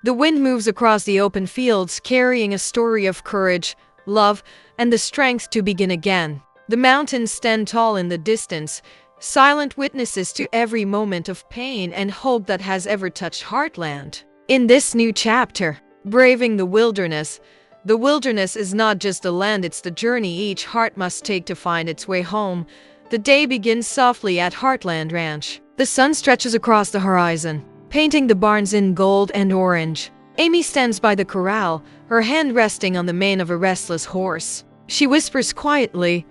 The wind moves across the open fields, carrying a story of courage, love, and the strength to begin again. The mountains stand tall in the distance, silent witnesses to every moment of pain and hope that has ever touched Heartland. In this new chapter, Braving the Wilderness is not just the land, it's the journey each heart must take to find its way home. The day begins softly at Heartland Ranch. The sun stretches across the horizon, painting the barns in gold and orange. Amy stands by the corral, her hand resting on the mane of a restless horse. She whispers quietly,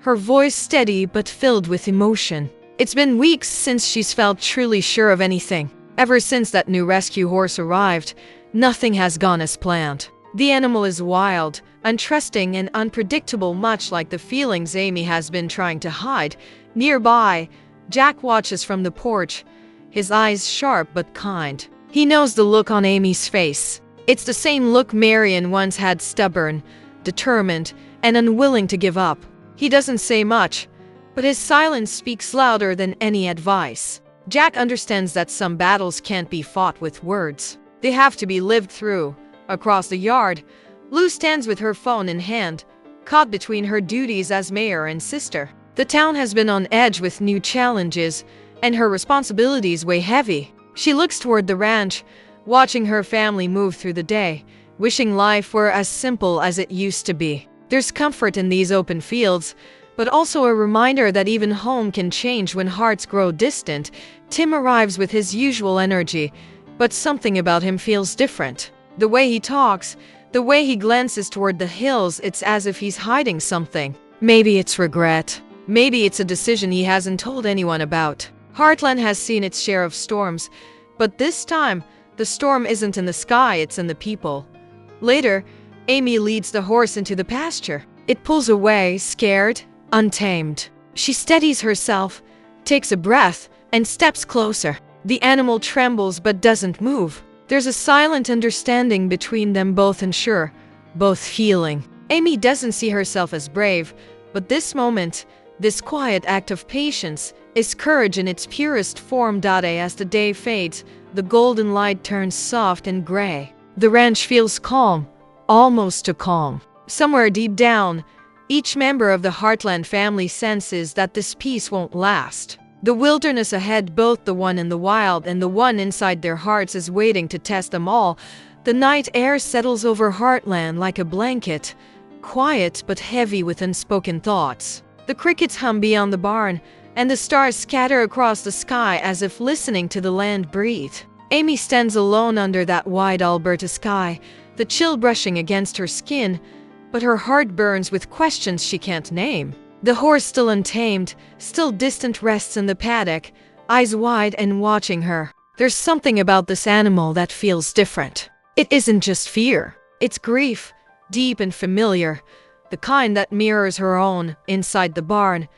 her voice steady but filled with emotion. It's been weeks since she's felt truly sure of anything. Ever since that new rescue horse arrived, nothing has gone as planned. The animal is wild, untrusting, and unpredictable, much like the feelings Amy has been trying to hide. Nearby, Jack watches from the porch, his eyes sharp but kind. He knows the look on Amy's face. It's the same look Marion once had, stubborn, determined, and unwilling to give up. He doesn't say much, but his silence speaks louder than any advice. Jack understands that some battles can't be fought with words. They have to be lived through. Across the yard, Lou stands with her phone in hand, caught between her duties as mayor and sister. The town has been on edge with new challenges, and her responsibilities weigh heavy. She looks toward the ranch, watching her family move through the day, wishing life were as simple as it used to be. There's comfort in these open fields, but also a reminder that even home can change when hearts grow distant. Tim arrives with his usual energy, but something about him feels different. The way he talks, the way he glances toward the hills, it's as if he's hiding something. Maybe it's regret. Maybe it's a decision he hasn't told anyone about. Heartland has seen its share of storms, but this time, the storm isn't in the sky, it's in the people. Later, Amy leads the horse into the pasture. It pulls away, scared, untamed. She steadies herself, takes a breath, and steps closer. The animal trembles but doesn't move. There's a silent understanding between them, both unsure, both feeling. Amy doesn't see herself as brave, but this moment, this quiet act of patience, is courage in its purest form. As the day fades, the golden light turns soft and gray. The ranch feels calm, almost too calm. Somewhere deep down, each member of the Heartland family senses that this peace won't last. The wilderness ahead, both the one in the wild and the one inside their hearts, is waiting to test them all. The night air settles over Heartland like a blanket, quiet but heavy with unspoken thoughts. The crickets hum beyond the barn, and the stars scatter across the sky as if listening to the land breathe. Amy stands alone under that wide Alberta sky, the chill brushing against her skin, but her heart burns with questions she can't name. The horse, still untamed, still distant, rests in the paddock, eyes wide and watching her. There's something about this animal that feels different. It isn't just fear, it's grief, deep and familiar, the kind that mirrors her own. Inside the barn,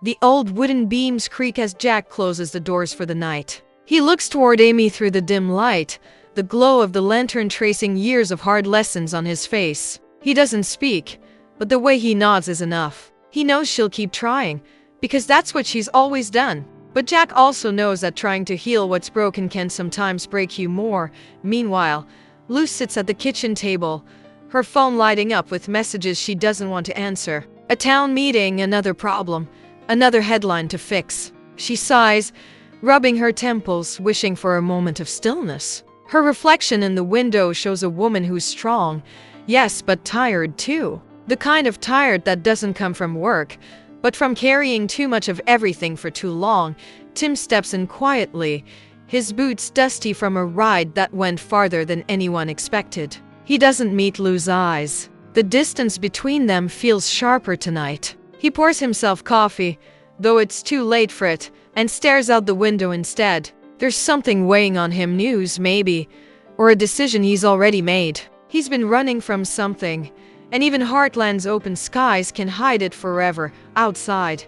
the old wooden beams creak as Jack closes the doors for the night. He looks toward Amy through the dim light, the glow of the lantern tracing years of hard lessons on his face. He doesn't speak, but the way he nods is enough. He knows she'll keep trying, because that's what she's always done. But Jack also knows that trying to heal what's broken can sometimes break you more. Meanwhile, Lou sits at the kitchen table, her phone lighting up with messages she doesn't want to answer. A town meeting, another problem, another headline to fix. She sighs, rubbing her temples, wishing for a moment of stillness. Her reflection in the window shows a woman who's strong, yes, but tired too. The kind of tired that doesn't come from work, but from carrying too much of everything for too long. Tim steps in quietly, his boots dusty from a ride that went farther than anyone expected. He doesn't meet Lou's eyes. The distance between them feels sharper tonight. He pours himself coffee, though it's too late for it, and stares out the window instead. There's something weighing on him, news maybe, or a decision he's already made. He's been running from something, and even Heartland's open skies can hide it forever. Outside,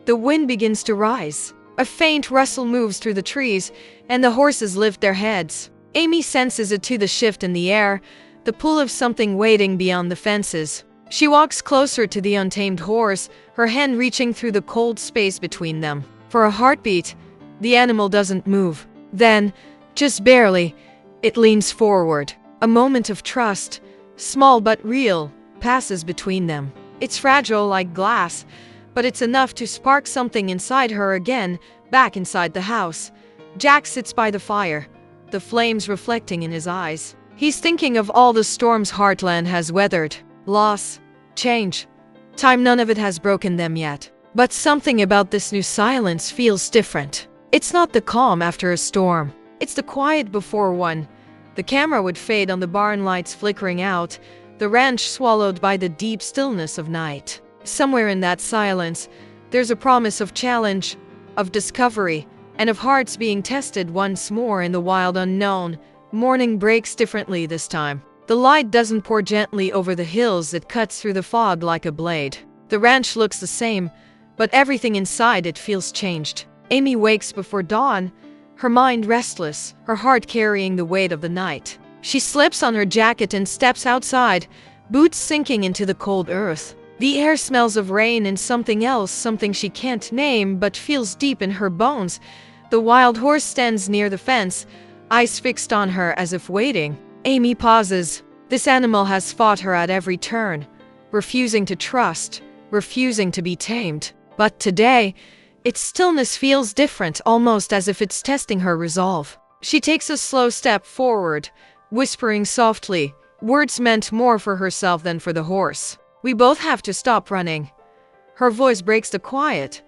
the wind begins to rise. A faint rustle moves through the trees, and the horses lift their heads. Amy senses it too, the shift in the air, the pull of something waiting beyond the fences. She walks closer to the untamed horse, her hand reaching through the cold space between them. For a heartbeat, the animal doesn't move. Then, just barely, It leans forward. A moment of trust, small but real, passes between them. It's fragile like glass, but it's enough to spark something inside her again, back inside the house. Jack sits by the fire, the flames reflecting in his eyes. He's thinking of all the storms Heartland has weathered. Loss, change, time, none of it has broken them yet. But something about this new silence feels different. It's not the calm after a storm. It's the quiet before one. The camera would fade on the barn lights flickering out, the ranch swallowed by the deep stillness of night. Somewhere in that silence, there's a promise of challenge, of discovery, and of hearts being tested once more in the wild unknown. Morning breaks differently this time. The light doesn't pour gently over the hills, it cuts through the fog like a blade. The ranch looks the same, but everything inside it feels changed. Amy wakes before dawn, her mind restless, her heart carrying the weight of the night. She slips on her jacket and steps outside, boots sinking into the cold earth. The air smells of rain and something else, something she can't name but feels deep in her bones. The wild horse stands near the fence, eyes fixed on her as if waiting. Amy pauses. This animal has fought her at every turn, refusing to trust, refusing to be tamed. But today, its stillness feels different, almost as if it's testing her resolve. She takes a slow step forward, whispering softly, words meant more for herself than for the horse. "We both have to stop running." Her voice breaks the quiet,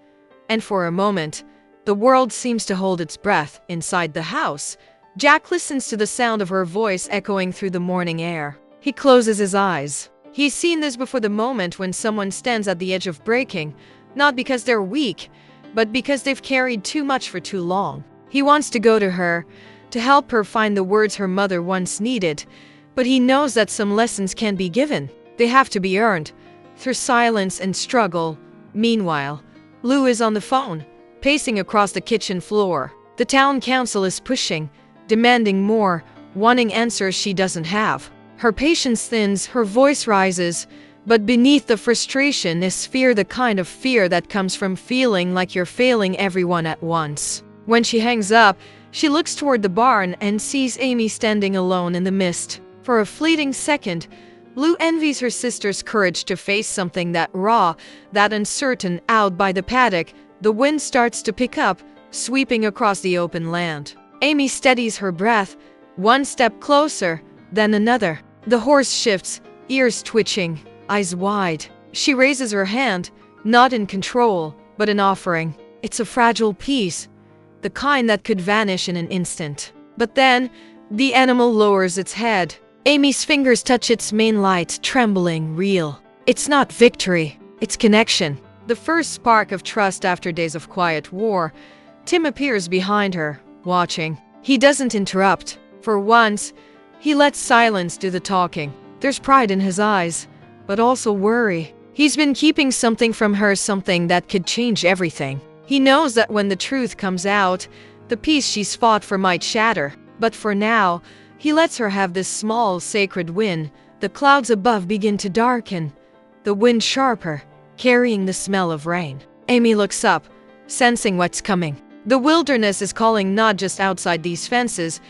and for a moment, the world seems to hold its breath. Inside the house, Jack listens to the sound of her voice echoing through the morning air. He closes his eyes. He's seen this before, the moment when someone stands at the edge of breaking, not because they're weak, but because they've carried too much for too long. He wants to go to her, to help her find the words her mother once needed, but he knows that some lessons can be given. They have to be earned, through silence and struggle. Meanwhile, Lou is on the phone, pacing across the kitchen floor. The town council is pushing, demanding more, wanting answers she doesn't have. Her patience thins, her voice rises, but beneath the frustration is fear, the kind of fear that comes from feeling like you're failing everyone at once. When she hangs up, she looks toward the barn and sees Amy standing alone in the mist. For a fleeting second, Lou envies her sister's courage to face something that raw, that uncertain. Out by the paddock, the wind starts to pick up, sweeping across the open land. Amy steadies her breath, one step closer, then another. The horse shifts, ears twitching, eyes wide. She raises her hand, not in control, but in offering. It's a fragile piece, the kind that could vanish in an instant. But then, the animal lowers its head. Amy's fingers touch its mane, light, trembling, real. It's not victory, it's connection. The first spark of trust after days of quiet war. Tim appears behind her, watching. He doesn't interrupt. For once, he lets silence do the talking. There's pride in his eyes, but also worry. He's been keeping something from her, something that could change everything. He knows that when the truth comes out, the peace she's fought for might shatter. But for now, he lets her have this small, sacred win. The clouds above begin to darken, the wind sharper, carrying the smell of rain. Amy looks up, sensing what's coming. The wilderness is calling, not just outside these fences,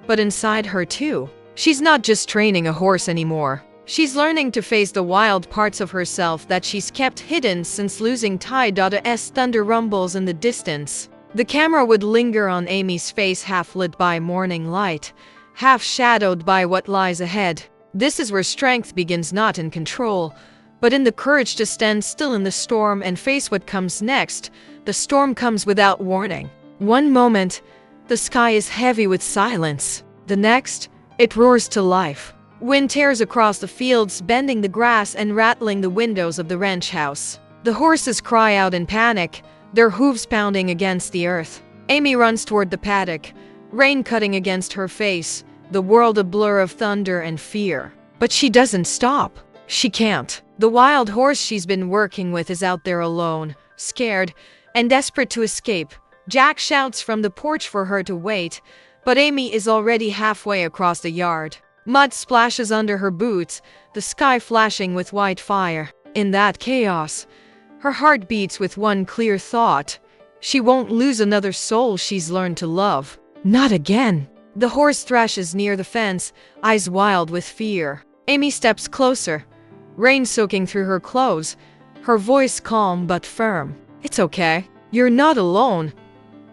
but inside her too. She's not just training a horse anymore. She's learning to face the wild parts of herself that she's kept hidden since losing Ty. As thunder rumbles in the distance, the camera would linger on Amy's face, half lit by morning light, half shadowed by what lies ahead. This is where strength begins, not in control, but in the courage to stand still in the storm and face what comes next. The storm comes without warning. One moment, the sky is heavy with silence. The next, it roars to life. Wind tears across the fields, bending the grass and rattling the windows of the ranch house. The horses cry out in panic, their hooves pounding against the earth. Amy runs toward the paddock, rain cutting against her face, the world a blur of thunder and fear. But she doesn't stop. She can't. The wild horse she's been working with is out there alone, scared, and desperate to escape. Jack shouts from the porch for her to wait, but Amy is already halfway across the yard. Mud splashes under her boots, the sky flashing with white fire. In that chaos, her heart beats with one clear thought. She won't lose another soul she's learned to love. Not again. The horse thrashes near the fence, eyes wild with fear. Amy steps closer, rain soaking through her clothes, her voice calm but firm. "It's okay. You're not alone."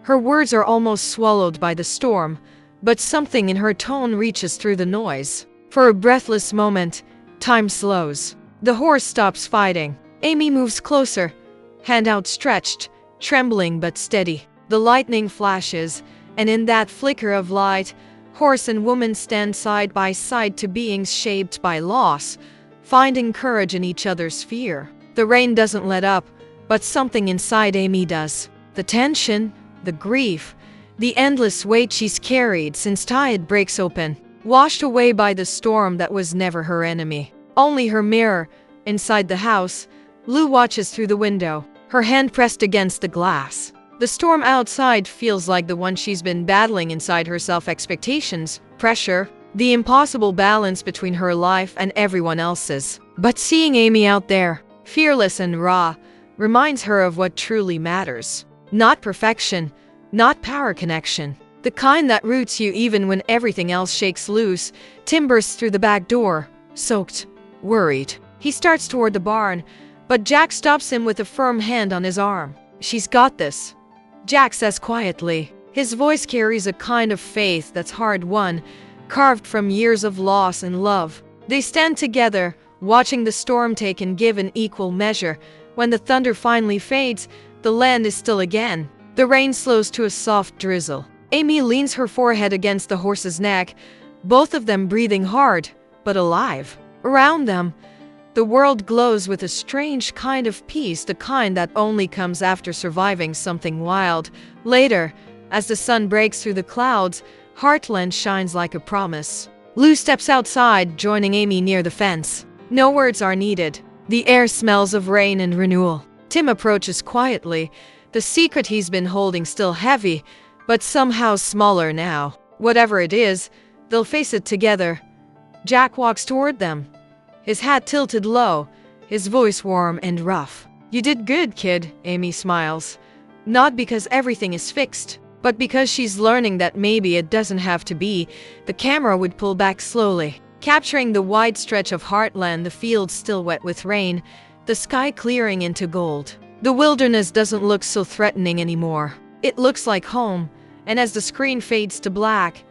Her words are almost swallowed by the storm, but something in her tone reaches through the noise. For a breathless moment, time slows. The horse stops fighting. Amy moves closer, hand outstretched, trembling but steady. The lightning flashes, and in that flicker of light, horse and woman stand side by side, two beings shaped by loss, finding courage in each other's fear. The rain doesn't let up, but something inside Amy does. The tension, the grief, the endless weight she's carried since tide breaks open, washed away by the storm that was never her enemy. Only her mirror. Inside the house, Lou watches through the window, her hand pressed against the glass. The storm outside feels like the one she's been battling inside herself: expectations, pressure, the impossible balance between her life and everyone else's. But seeing Amy out there, fearless and raw, reminds her of what truly matters. Not perfection, not power connection. The kind that roots you even when everything else shakes loose. Tim bursts through the back door, soaked, worried. He starts toward the barn, but Jack stops him with a firm hand on his arm. "She's got this," Jack says quietly. His voice carries a kind of faith that's hard-won, carved from years of loss and love. They stand together, watching the storm take and give in equal measure. When the thunder finally fades, the land is still again. The rain slows to a soft drizzle. Amy leans her forehead against the horse's neck, both of them breathing hard, but alive. Around them, the world glows with a strange kind of peace, the kind that only comes after surviving something wild. Later, as the sun breaks through the clouds, Heartland shines like a promise. Lou steps outside, joining Amy near the fence. No words are needed. The air smells of rain and renewal. Tim approaches quietly, the secret he's been holding still heavy, but somehow smaller now. Whatever it is, they'll face it together. Jack walks toward them, his hat tilted low, his voice warm and rough. "You did good, kid," Amy smiles. Not because everything is fixed, but because she's learning that maybe it doesn't have to be. The camera would pull back slowly, capturing the wide stretch of Heartland, the fields still wet with rain, the sky clearing into gold. The wilderness doesn't look so threatening anymore. It looks like home, and as the screen fades to black,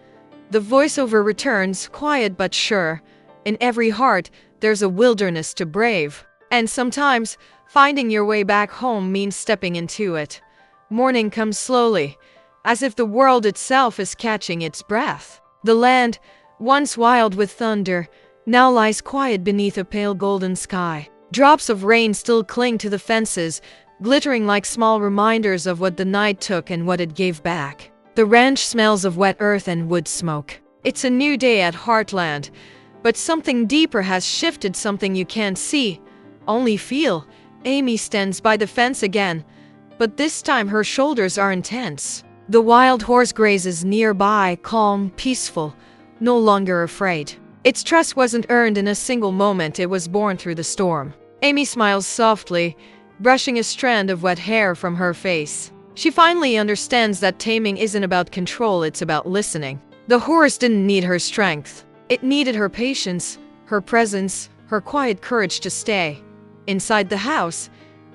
the voiceover returns, quiet but sure. In every heart, there's a wilderness to brave. And sometimes, finding your way back home means stepping into it. Morning comes slowly, as if the world itself is catching its breath. The land, once wild with thunder, now lies quiet beneath a pale golden sky. Drops of rain still cling to the fences, glittering like small reminders of what the night took and what it gave back. The ranch smells of wet earth and wood smoke. It's a new day at Heartland, but something deeper has shifted, something you can't see, only feel. Amy stands by the fence again, but this time her shoulders are intense. The wild horse grazes nearby, calm, peaceful, no longer afraid. Its trust wasn't earned in a single moment, it was born through the storm. Amy smiles softly, brushing a strand of wet hair from her face. She finally understands that taming isn't about control, it's about listening. The horse didn't need her strength. It needed her patience, her presence, her quiet courage to stay. Inside the house,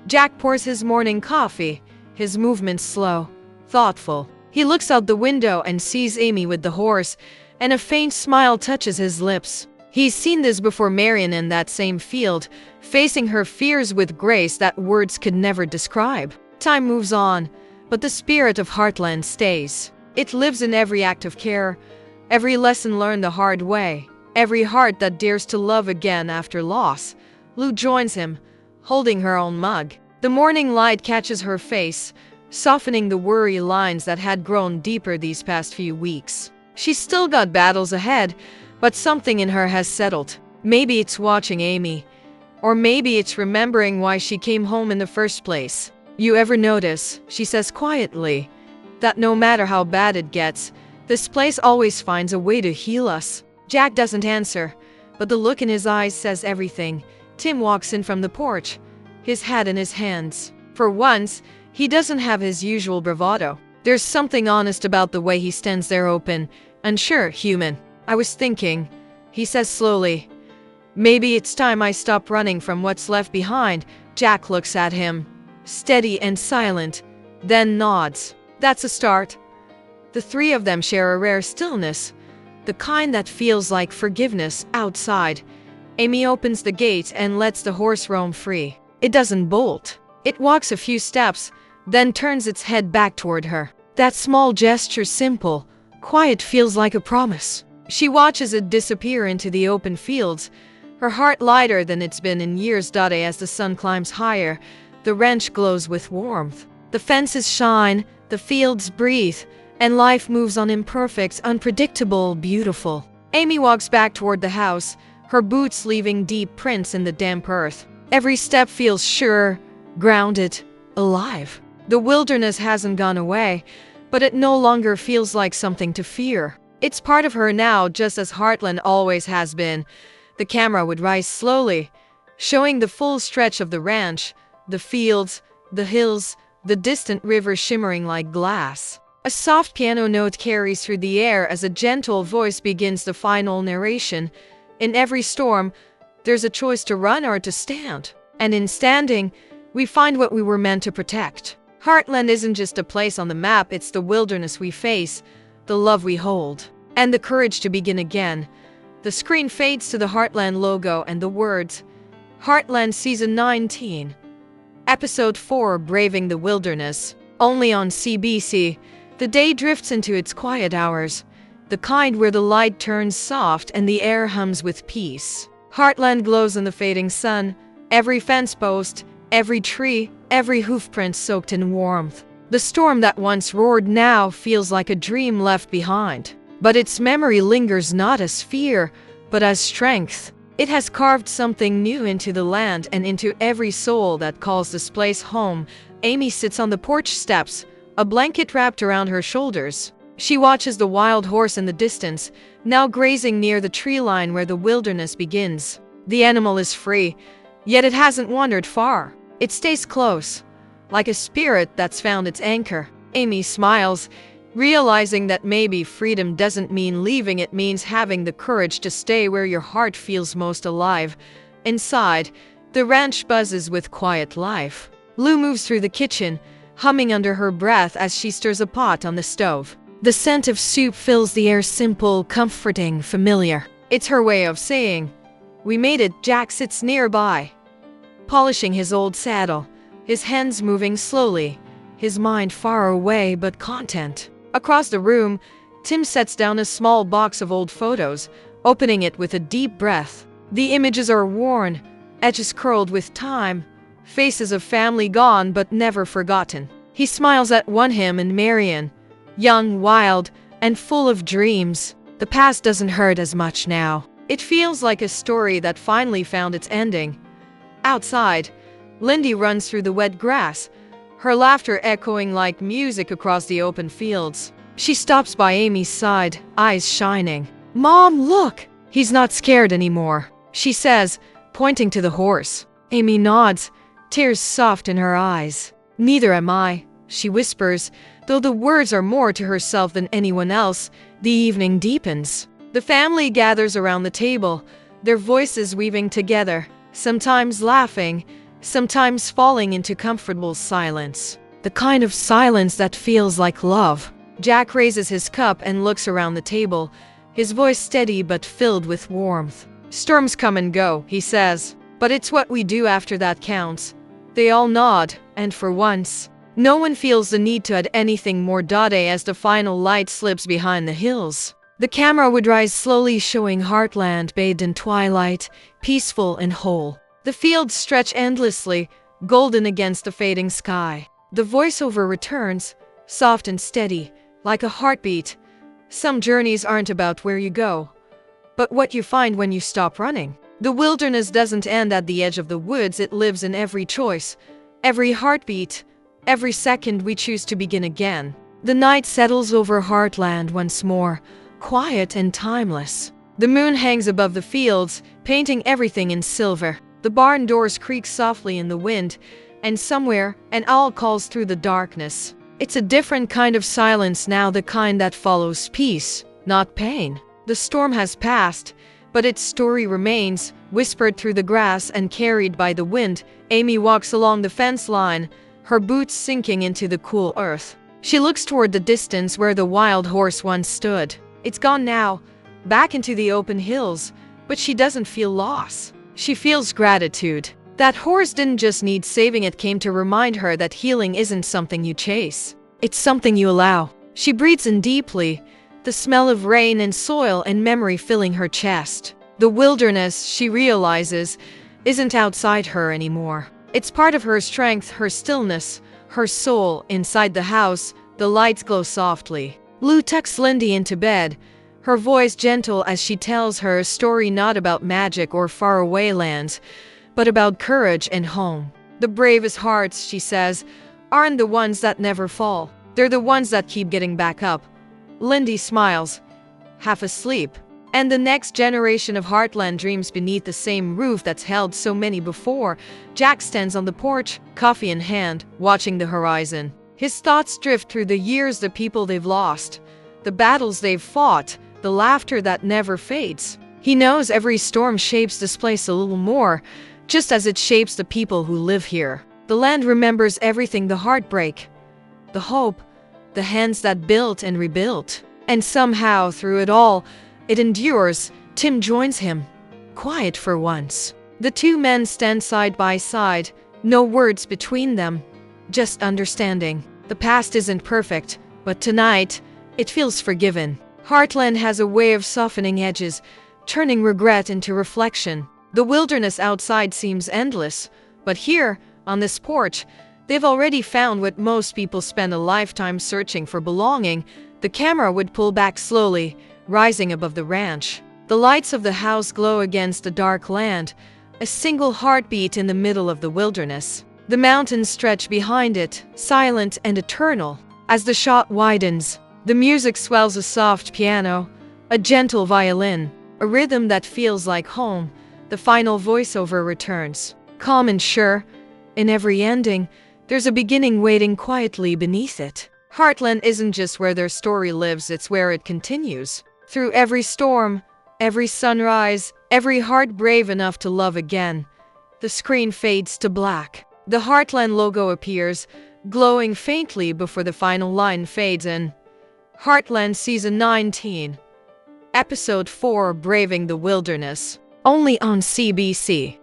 Jack pours his morning coffee, his movements slow, thoughtful. He looks out the window and sees Amy with the horse, and a faint smile touches his lips. He's seen this before, Marion in that same field, facing her fears with grace that words could never describe. Time moves on, but the spirit of Heartland stays. It lives in every act of care, every lesson learned the hard way, every heart that dares to love again after loss. Lou joins him, holding her own mug. The morning light catches her face, softening the worry lines that had grown deeper these past few weeks. She's still got battles ahead, but something in her has settled. Maybe it's watching Amy, or maybe it's remembering why she came home in the first place. "You ever notice," she says quietly, "that no matter how bad it gets, this place always finds a way to heal us?" Jack doesn't answer, but the look in his eyes says everything. Tim walks in from the porch, his hat in his hands. For once, he doesn't have his usual bravado. There's something honest about the way he stands there, open, Unsure, human. I was thinking, he says slowly. Maybe it's time I stop running from what's left behind. Jack looks at him, steady and silent, then nods. That's a start. The three of them share a rare stillness, the kind that feels like forgiveness outside. Amy opens the gate and lets the horse roam free. It doesn't bolt. It walks a few steps, then turns its head back toward her. That small gesture, simple, quiet, feels like a promise. She watches it disappear into the open fields, her heart lighter than it's been in years. As the sun climbs higher, the ranch glows with warmth. The fences shine, the fields breathe, and life moves on, imperfect, unpredictable, beautiful. Amy walks back toward the house, her boots leaving deep prints in the damp earth. Every step feels sure, grounded, alive. The wilderness hasn't gone away, but it no longer feels like something to fear. It's part of her now, just as Heartland always has been. The camera would rise slowly, showing the full stretch of the ranch, the fields, the hills, the distant river shimmering like glass. A soft piano note carries through the air as a gentle voice begins the final narration. In every storm, there's a choice to run or to stand. And in standing, we find what we were meant to protect. Heartland isn't just a place on the map, it's the wilderness we face, the love we hold, and the courage to begin again. The screen fades to the Heartland logo and the words, Heartland Season 19. Episode 4, Braving the Wilderness. Only on CBC. The day drifts into its quiet hours, the kind where the light turns soft and the air hums with peace. Heartland glows in the fading sun, every fence post, every tree, every hoofprint soaked in warmth. The storm that once roared now feels like a dream left behind. But its memory lingers not as fear, but as strength. It has carved something new into the land and into every soul that calls this place home. Amy sits on the porch steps, a blanket wrapped around her shoulders. She watches the wild horse in the distance, now grazing near the tree line where the wilderness begins. The animal is free, yet it hasn't wandered far. It stays close, like a spirit that's found its anchor. Amy smiles, realizing that maybe freedom doesn't mean leaving, it means having the courage to stay where your heart feels most alive. Inside, the ranch buzzes with quiet life. Lou moves through the kitchen, humming under her breath as she stirs a pot on the stove. The scent of soup fills the air, simple, comforting, familiar. It's her way of saying, "We made it." Jack sits nearby, polishing his old saddle, his hands moving slowly, his mind far away but content. Across the room, Tim sets down a small box of old photos, opening it with a deep breath. The images are worn, edges curled with time, faces of family gone but never forgotten. He smiles at him and Marion, young, wild, and full of dreams. The past doesn't hurt as much now. It feels like a story that finally found its ending. Outside, Lindy runs through the wet grass, her laughter echoing like music across the open fields. She stops by Amy's side, eyes shining. "Mom, look! He's not scared anymore," she says, pointing to the horse. Amy nods, tears soft in her eyes. "Neither am I," she whispers, though the words are more to herself than anyone else. The evening deepens. The family gathers around the table, their voices weaving together, sometimes laughing, sometimes falling into comfortable silence. The kind of silence that feels like love. Jack raises his cup and looks around the table, his voice steady but filled with warmth. "Storms come and go," he says, "but it's what we do after that counts." They all nod, and for once, no one feels the need to add anything more. As the final light slips behind the hills, the camera would rise slowly, showing Heartland bathed in twilight, peaceful and whole. The fields stretch endlessly, golden against the fading sky. The voiceover returns, soft and steady, like a heartbeat. Some journeys aren't about where you go, but what you find when you stop running. The wilderness doesn't end at the edge of the woods, it lives in every choice, every heartbeat, every second we choose to begin again. The night settles over Heartland once more, quiet and timeless. The moon hangs above the fields, painting everything in silver. The barn doors creak softly in the wind, and somewhere, an owl calls through the darkness. It's a different kind of silence now, the kind that follows peace, not pain. The storm has passed, but its story remains, whispered through the grass and carried by the wind. Amy walks along the fence line, her boots sinking into the cool earth. She looks toward the distance where the wild horse once stood. It's gone now, back into the open hills, but she doesn't feel loss. She feels gratitude. That horse didn't just need saving, it came to remind her that healing isn't something you chase. It's something you allow. She breathes in deeply, the smell of rain and soil and memory filling her chest. The wilderness, she realizes, isn't outside her anymore. It's part of her strength, her stillness, her soul. Inside the house, the lights glow softly. Lou tucks Lindy into bed, her voice gentle as she tells her a story not about magic or faraway lands, but about courage and home. The bravest hearts, she says, aren't the ones that never fall. They're the ones that keep getting back up. Lindy smiles, half asleep. And the next generation of Heartland dreams beneath the same roof that's held so many before. Jack stands on the porch, coffee in hand, watching the horizon. His thoughts drift through the years, the people they've lost, the battles they've fought, the laughter that never fades. He knows every storm shapes this place a little more, just as it shapes the people who live here. The land remembers everything, the heartbreak, the hope, the hands that built and rebuilt. And somehow, through it all, it endures. Tim joins him, quiet for once. The two men stand side by side, no words between them, just understanding. The past isn't perfect, but tonight, it feels forgiven. Heartland has a way of softening edges, turning regret into reflection. The wilderness outside seems endless, but here, on this porch, they've already found what most people spend a lifetime searching for: belonging. The camera would pull back slowly, rising above the ranch. The lights of the house glow against the dark land, a single heartbeat in the middle of the wilderness. The mountains stretch behind it, silent and eternal. As the shot widens, the music swells: a soft piano, a gentle violin, a rhythm that feels like home. The final voiceover returns, calm and sure. In every ending, there's a beginning waiting quietly beneath it. Heartland isn't just where their story lives, it's where it continues. Through every storm, every sunrise, every heart brave enough to love again. The screen fades to black. The Heartland logo appears, glowing faintly before the final line fades in. Heartland Season 19, Episode 4, Braving the Wilderness. Only on CBC.